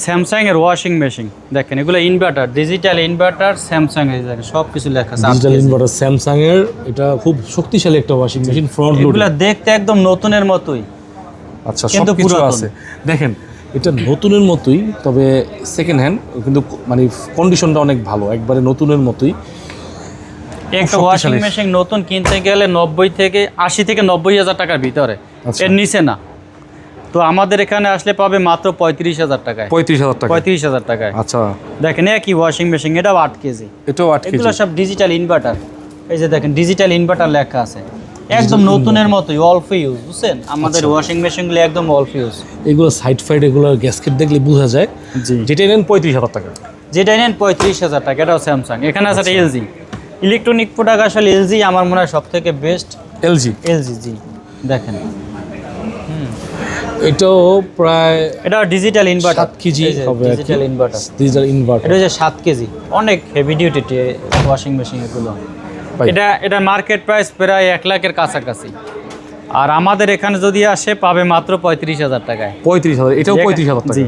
Samsung এর washing machine দেখেন, এগুলো ইনভার্টার, ডিজিটাল ইনভার্টার স্যামসাং এর, দেখেন সব কিছু লেখা আছে। ডিজিটাল ইনভার্টার স্যামসাং এর, এটা খুব শক্তিশালী একটা ওয়াশিং মেশিন, ফ্রন্ট লোড। এগুলো দেখতে একদম নতুনের মতোই। আচ্ছা, কিন্তু সব কিছু পুরাতন। আছে। দেখেন এটা নতুনের মতোই, তবে সেকেন্ড হ্যান্ড, কিন্তু মানে কন্ডিশনটা অনেক ভালো, একবারে নতুনের মতোই। একটা ওয়াশিং মেশিন নতুন কিনতে গেলে 80 থেকে 90,000 টাকার ভিতরে, আচ্ছা। এর নিচে না। তো আমাদের এখানে আসলে পাবে মাত্র 35,000 টাকায়। 35,000 টাকা। 35,000 টাকায়। আচ্ছা, দেখেন একই ওয়াশিং মেশিন, এটাও 8 কেজি। এটাও 8 কেজি। এগুলো সব ডিজিটাল ইনভার্টার। এই যে দেখেন ডিজিটাল ইনভার্টার লেখা আছে, একদম নতুনের মতোই, অল্প ইউজ, বুঝছেন? আমাদের ওয়াশিং মেশিনগুলো একদম অল্প ইউজ। এগুলো সাইড ফাইড, এগুলো গ্যাসকেট দেখলে বোঝা যায়। জি, যেটা নেন 35,000 টাকা। যেটা নেন 35,000 টাকা, এটাও স্যামসাং। এখানে আছে একটা এলজি ইলেকট্রনিক প্রোডাক্ট, আসলে এলজি আমার মনে হয় সব থেকে বেস্ট। এলজি। এলজি, জি দেখেন এটাও প্রায় এটা ডিজিটাল ইনভার্টার, 7 কেজি হবে। Digital inverter, digital inverter. এটা হচ্ছে 7 কেজি, অনেক হেভি ডিউটি ওয়াশিং মেশিন এগুলো। এটা মার্কেট প্রাইস প্রায় 1 লাখের কাছাকাছি, আর আমাদের এখানে যদি আসে পাবে মাত্র 35,000 টাকায়। 35,000, এটাও 35,000 টাকা। জি।